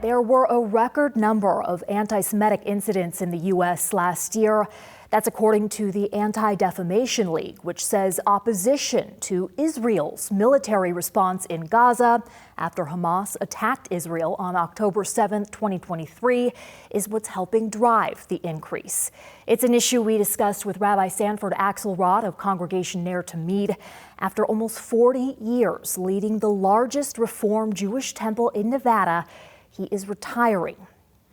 There were a record number of anti-Semitic incidents in the U.S. last year. That's according to the Anti-Defamation League, which says opposition to Israel's military response in Gaza after Hamas attacked Israel on October 7, 2023, is what's helping drive the increase. It's an issue we discussed with Rabbi Sanford Akselrad of Congregation Ner Tamid. After almost 40 years leading the largest Reform Jewish temple in Nevada, he is retiring.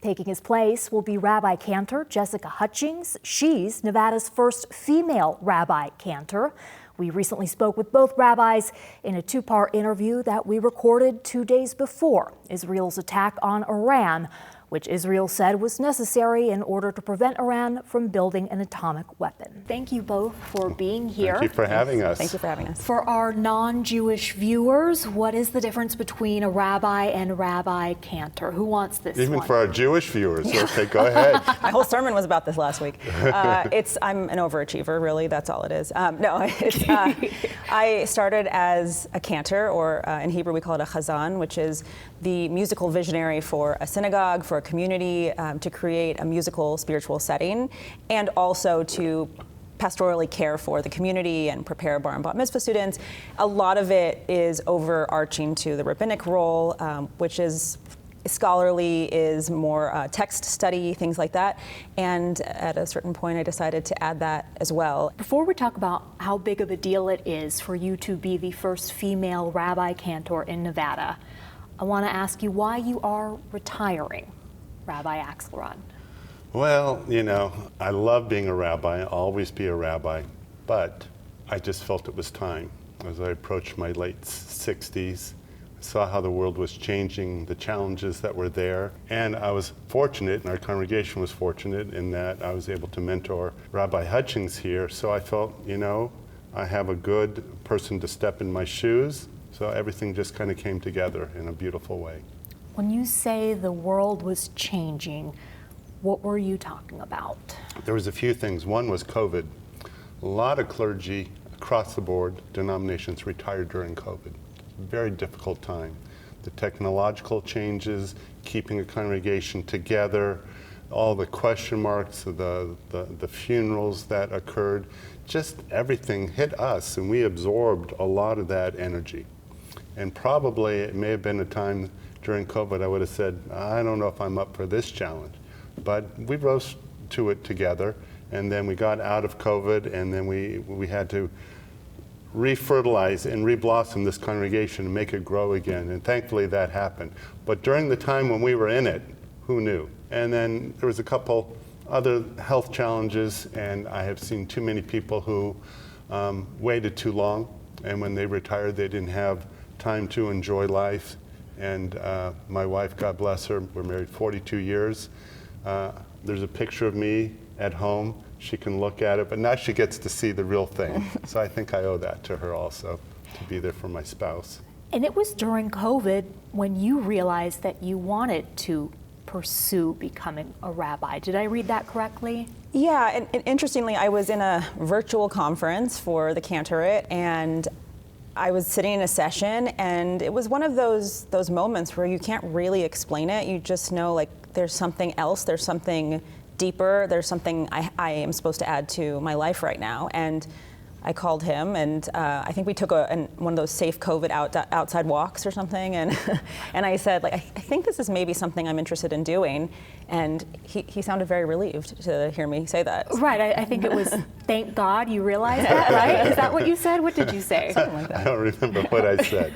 Taking his place will be Rabbi-Cantor Jessica Hutchings. She's Nevada's first female Rabbi-Cantor. We recently spoke with both rabbis in a two-part interview that we recorded 2 days before Israel's attack on Iran, which Israel said was necessary in order to prevent Iran from building an atomic weapon. Thank you both for being here. Thank you for having us. Thank you for having us. For our non-Jewish viewers, what is the difference between a rabbi and Rabbi-Cantor? Who wants this Even one? for our Jewish viewers. Okay, go ahead. My whole sermon was about this last week. I'm an overachiever, really. That's all it is. I started as a cantor, or in Hebrew we call it a chazan, which is the musical visionary for a synagogue, for a community, to create a musical spiritual setting, and also to pastorally care for the community and prepare bar and bat mitzvah students. A lot of it is overarching to the rabbinic role, which is scholarly, is more text study, things like that. And at a certain point, I decided to add that as well. Before we talk about how big of a deal it is for you to be the first female Rabbi-Cantor in Nevada, I want to ask you why you are retiring, Rabbi Akselrad. Well, you know, I love being a rabbi, I'll always be a rabbi, but I just felt it was time. As I approached my late 60s, I saw how the world was changing, the challenges that were there, and I was fortunate, and our congregation was fortunate in that I was able to mentor Rabbi Hutchings here, so I felt, you know, I have a good person to step in my shoes, so everything just kind of came together in a beautiful way. When you say the world was changing, what were you talking about? There was a few things. One was COVID. A lot of clergy across the board, denominations, retired during COVID. Very difficult time. The technological changes, keeping a congregation together, all the question marks, the funerals that occurred, just everything hit us, and we absorbed a lot of that energy. And probably it may have been a time during COVID I would have said, I don't know if I'm up for this challenge. But we rose to it together, and then we got out of COVID, and then we had to refertilize and reblossom this congregation and make it grow again, and thankfully that happened. But during the time when we were in it, who knew? And then there was a couple other health challenges, and I have seen too many people who waited too long, and when they retired they didn't have time to enjoy life. And my wife, God bless her, we're married 42 years. There's a picture of me at home. She can look at it, but now she gets to see the real thing. So I think I owe that to her also, to be there for my spouse. And it was during COVID when you realized that you wanted to pursue becoming a rabbi. Did I read that correctly? Yeah, and interestingly, I was in a virtual conference for the cantorate, and I was sitting in a session, and it was one of those moments where you can't really explain it. You just know, like, there's something else, there's something deeper, there's something I am supposed to add to my life right now. And I called him, and I think we took one of those safe COVID outside walks or something, and and I said, like, I think this is maybe something I'm interested in doing, and he sounded very relieved to hear me say that. Right, I think it was, thank God you realized that, right? Is that what you said? What did you say? Something like that. I don't remember what I said,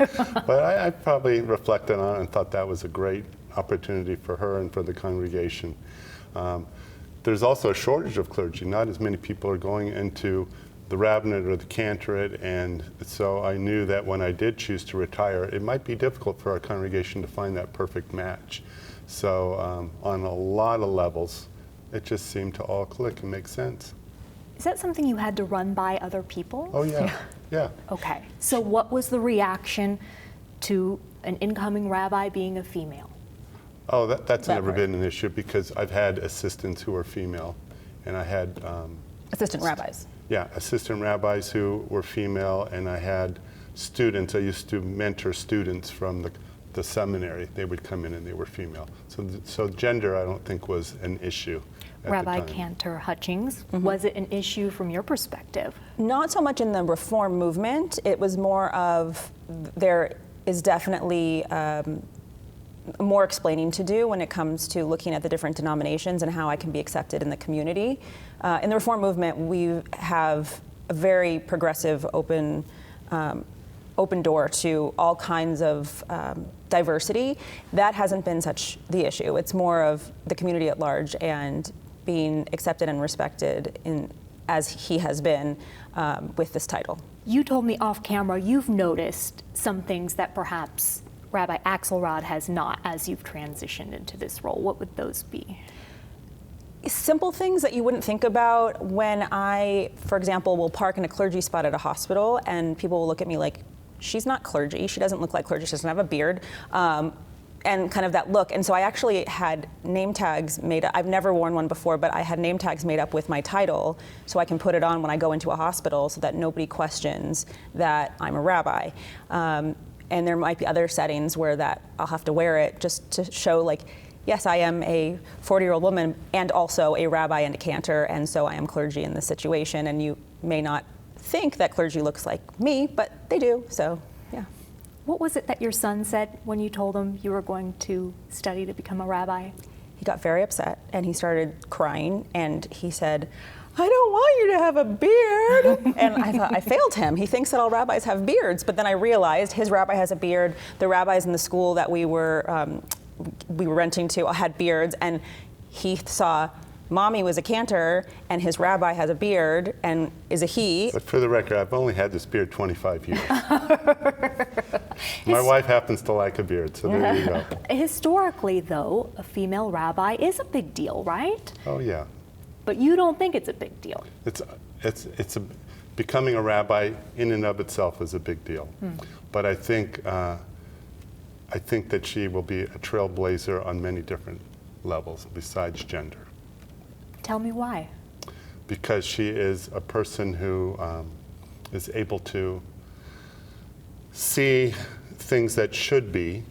but I probably reflected on it and thought that was a great opportunity for her and for the congregation. There's also a shortage of clergy. Not as many people are going into the rabbinate or the cantorate, and so I knew that when I did choose to retire, it might be difficult for our congregation to find that perfect match. So on a lot of levels, it just seemed to all click and make sense. Is that something you had to run by other people? Oh yeah, yeah. Okay, so what was the reaction to an incoming rabbi being a female? Oh, that's never been an issue, because I've had assistants who are female, and I had assistant rabbis. Yeah, assistant rabbis who were female, and I had students. I used to mentor students from the the seminary, they would come in and they were female. So gender, I don't think, was an issue at the time. Rabbi-Cantor Hutchings, was it an issue from your perspective? Not so much in the reform movement. It was more of, there is definitely more explaining to do when it comes to looking at the different denominations and how I can be accepted in the community. In the reform movement, we have a very progressive, open door to all kinds of diversity. That hasn't been such the issue. It's more of the community at large and being accepted and respected as he has been with this title. You told me off camera you've noticed some things that perhaps Rabbi Akselrad has not as you've transitioned into this role. What would those be? Simple things that you wouldn't think about. When I, for example, will park in a clergy spot at a hospital and people will look at me like, she's not clergy, she doesn't look like clergy, she doesn't have a beard, and kind of that look. And so I actually had name tags made up. I've never worn one before, but I had name tags made up with my title so I can put it on when I go into a hospital so that nobody questions that I'm a rabbi. And there might be other settings where that I'll have to wear it just to show, like, yes, I am a 40-year-old woman and also a rabbi and a cantor, and so I am clergy in this situation. And you may not think that clergy looks like me, but they do, so yeah. What was it that your son said when you told him you were going to study to become a rabbi? He got very upset and he started crying and he said, I don't want you to have a beard. And I thought, I failed him. He thinks that all rabbis have beards, but then I realized his rabbi has a beard. The rabbis in the school that we were renting to had beards, and he saw mommy was a cantor and his rabbi has a beard and is a he. But for the record, I've only had this beard 25 years. My wife happens to like a beard, so there you go. Historically, though, a female rabbi is a big deal, right? Oh yeah. But you don't think it's a big deal. Becoming a rabbi in and of itself is a big deal. But I think that she will be a trailblazer on many different levels besides gender. Tell me why. Because she is a person who is able to see things that should be,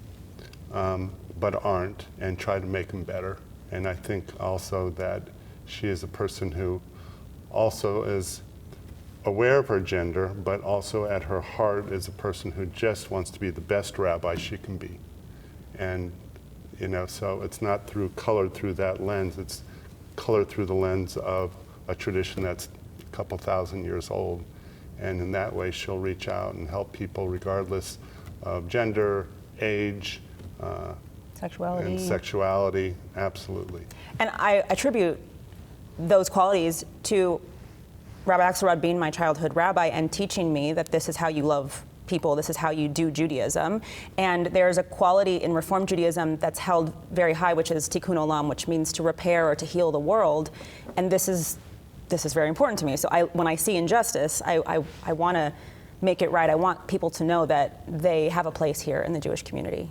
but aren't, and try to make them better. And I think also that she is a person who also is aware of her gender, but also at her heart is a person who just wants to be the best rabbi she can be. And, so it's not colored through that lens, it's colored through the lens of a tradition that's a couple thousand years old. And in that way, she'll reach out and help people regardless of gender, age, sexuality. And sexuality, absolutely. And I attribute those qualities to Rabbi Akselrad being my childhood rabbi and teaching me that this is how you love people, this is how you do Judaism. And there's a quality in Reform Judaism that's held very high, which is tikkun olam, which means to repair or to heal the world. And this is very important to me. So when I see injustice, I want to make it right. I want people to know that they have a place here in the Jewish community.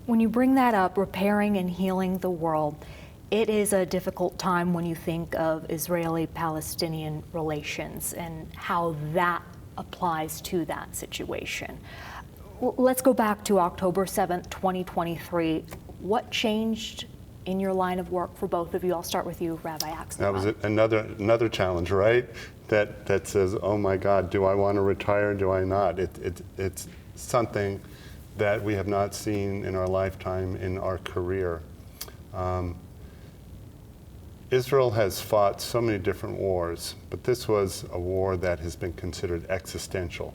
When you bring that up, repairing and healing the world, it is a difficult time when you think of Israeli-Palestinian relations and how that applies to that situation. Let's go back to October 7th, 2023. What changed in your line of work for both of you? I'll start with you, Rabbi Akselrad. That was another challenge, right? That says, oh my God, do I want to retire? Do I not? It's something that we have not seen in our lifetime in our career. Israel has fought so many different wars, but this was a war that has been considered existential.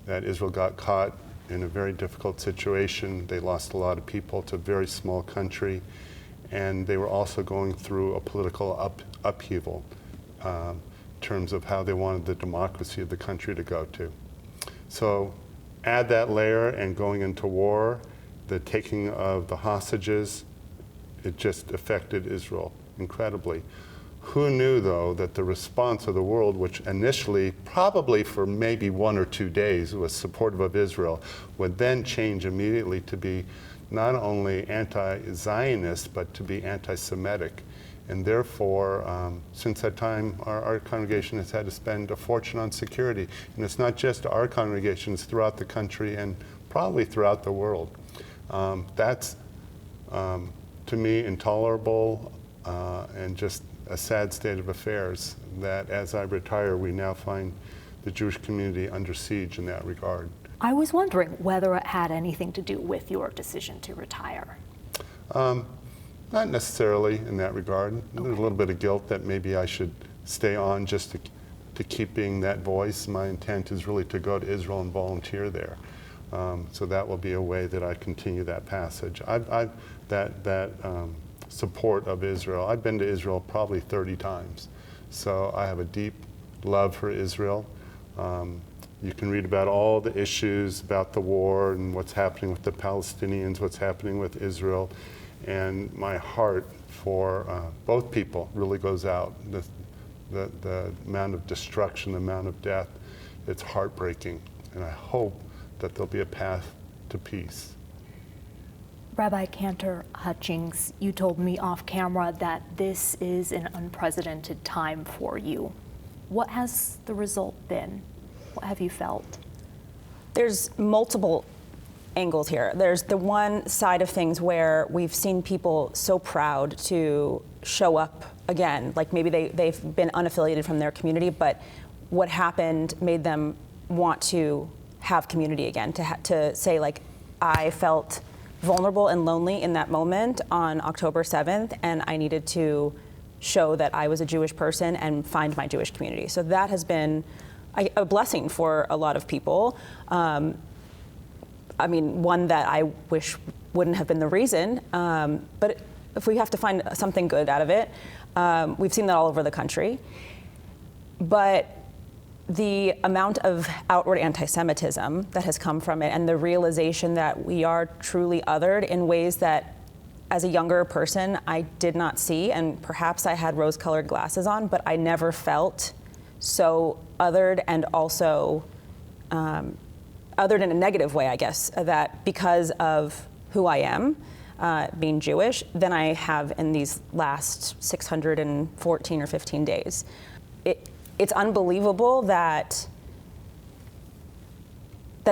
That Israel got caught in a very difficult situation. They lost a lot of people. It's a very small country. And they were also going through a political upheaval in terms of how they wanted the democracy of the country to go to. So add that layer and going into war, the taking of the hostages, it just affected Israel incredibly. Who knew, though, that the response of the world, which initially, probably for maybe 1 or 2 days, was supportive of Israel, would then change immediately to be not only anti-Zionist, but to be anti-Semitic. And therefore, since that time, our congregation has had to spend a fortune on security. And it's not just our congregation, it's throughout the country and probably throughout the world. That's, to me, intolerable and just a sad state of affairs that as I retire, we now find the Jewish community under siege in that regard. I was wondering whether it had anything to do with your decision to retire. Not necessarily in that regard. Okay. There's a little bit of guilt that maybe I should stay on just to keep being that voice. My intent is really to go to Israel and volunteer there. So that will be a way that I continue that passage. That support of Israel. I've been to Israel probably 30 times. So I have a deep love for Israel. You can read about all the issues about the war and what's happening with the Palestinians, what's happening with Israel. And my heart for both people really goes out. The amount of destruction, the amount of death, it's heartbreaking. And I hope that there'll be a path to peace. Rabbi-Cantor Hutchings, you told me off camera that this is an unprecedented time for you. What has the result been? What have you felt? There's multiple angles here. There's the one side of things where we've seen people so proud to show up again, like maybe they've been unaffiliated from their community, but what happened made them want to have community again, to say, like, I felt vulnerable and lonely in that moment on October 7th, and I needed to show that I was a Jewish person and find my Jewish community. So that has been a blessing for a lot of people. I mean, one that I wish wouldn't have been the reason, but if we have to find something good out of it, we've seen that all over the country. But the amount of outward anti-Semitism that has come from it and the realization that we are truly othered in ways that as a younger person I did not see, and perhaps I had rose-colored glasses on, but I never felt so othered, and also othered in a negative way, I guess, that because of who I am, being Jewish, than I have in these last 614 or 15 days. It's unbelievable that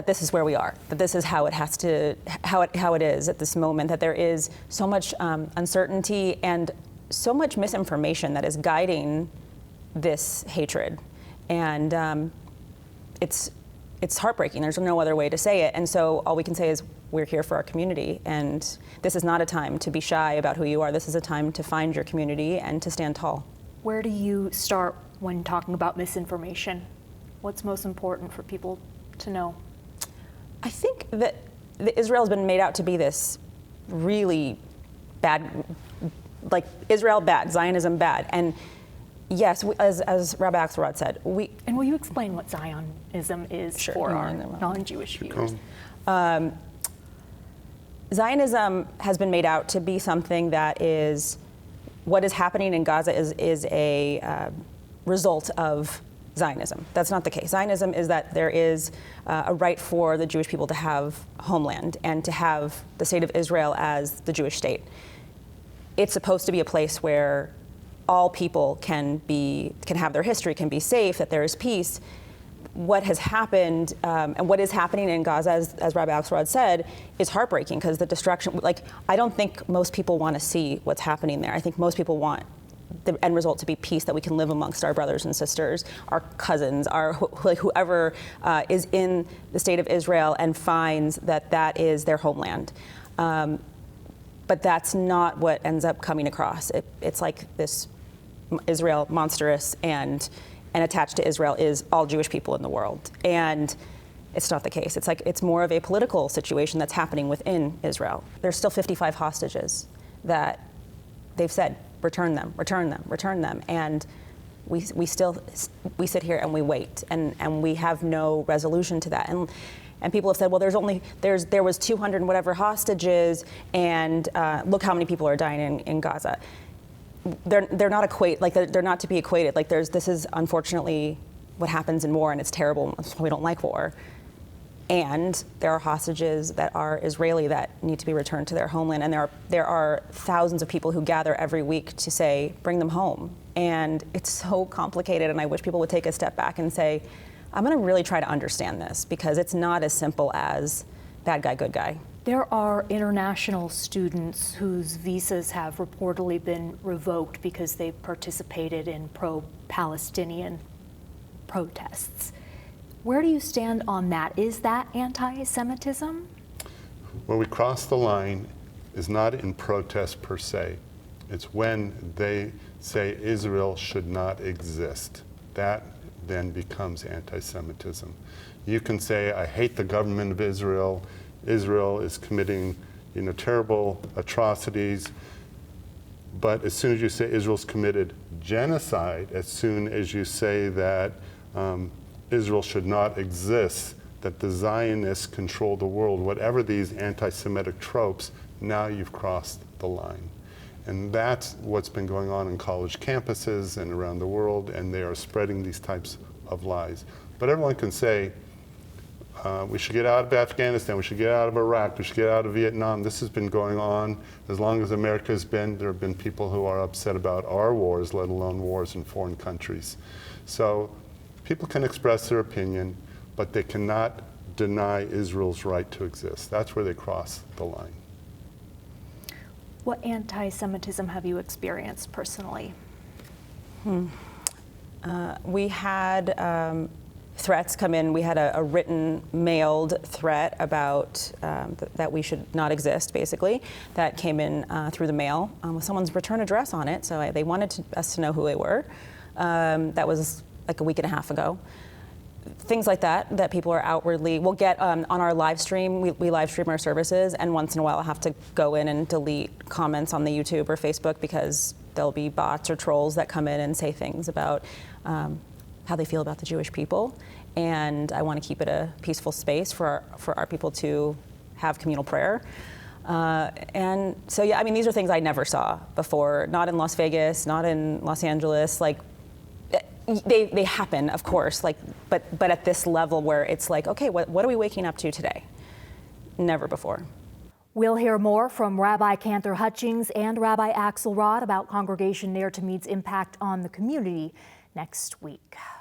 this is where we are, that this is how it is at this moment, that there is so much uncertainty and so much misinformation that is guiding this hatred. And it's heartbreaking. There's no other way to say it. And so all we can say is we're here for our community. And this is not a time to be shy about who you are. This is a time to find your community and to stand tall. Where do you start when talking about misinformation? What's most important for people to know? I think that Israel has been made out to be this really bad, like Israel bad, Zionism bad. And yes, as Rabbi Akselrad said, And will you explain what Zionism is for our non-Jewish viewers? Zionism has been made out to be something that is, what is happening in Gaza is a result of Zionism. That's not the case. Zionism is that there is a right for the Jewish people to have homeland and to have the state of Israel as the Jewish state. It's supposed to be a place where all people can have their history, can be safe, that there is peace. What has happened and what is happening in Gaza, as Rabbi Akselrad said, is heartbreaking, because the destruction, I don't think most people want to see what's happening there. I think most people want the end result to be peace, that we can live amongst our brothers and sisters, our cousins, whoever is in the state of Israel and finds that is their homeland. But that's not what ends up coming across. It's like this Israel monstrous, and attached to Israel is all Jewish people in the world. And it's not the case. It's more of a political situation that's happening within Israel. There's still 55 hostages that they've said, return them, return them, return them. And we sit here and we wait, and we have no resolution to that. And people have said, well, there was 200 and whatever hostages, and look how many people are dying in Gaza. They're not they're not to be equated. This is unfortunately what happens in war, and it's terrible. That's why we don't like war. And there are hostages that are Israeli that need to be returned to their homeland, and there are thousands of people who gather every week to say, bring them home. And it's so complicated, and I wish people would take a step back and say, I'm going to really try to understand this, because it's not as simple as bad guy, good guy. There are international students whose visas have reportedly been revoked because they participated in pro-Palestinian protests. Where do you stand on that? Is that anti-Semitism? Where we cross the line is not in protest per se. It's when they say Israel should not exist. That then becomes anti-Semitism. You can say, I hate the government of Israel. Israel is committing, terrible atrocities. But as soon as you say Israel's committed genocide, as soon as you say that Israel should not exist, that the Zionists control the world, whatever these anti-Semitic tropes, now you've crossed the line. And that's what's been going on in college campuses and around the world, and they are spreading these types of lies. But everyone can say, we should get out of Afghanistan, we should get out of Iraq, we should get out of Vietnam. This has been going on as long as America has been. There have been people who are upset about our wars, let alone wars in foreign countries. So people can express their opinion, but they cannot deny Israel's right to exist. That's where they cross the line. What anti-Semitism have you experienced personally? We had threats come in. We had a written, mailed threat about that we should not exist, basically, that came in through the mail with someone's return address on it. So they wanted us to know who they were. That was like a week and a half ago. Things like that people are outwardly, we'll get on our live stream, we live stream our services, and once in a while I'll have to go in and delete comments on the YouTube or Facebook because there'll be bots or trolls that come in and say things about how they feel about the Jewish people. And I want to keep it a peaceful space for our people to have communal prayer. And so, yeah, I mean, these are things I never saw before, not in Las Vegas, not in Los Angeles, like, they happen, of course, like, but at this level where it's like, okay, what are we waking up to today? Never before. We'll hear more from Rabbi-Cantor Hutchings and Rabbi Akselrad about Congregation Ner Tamid's impact on the community next week.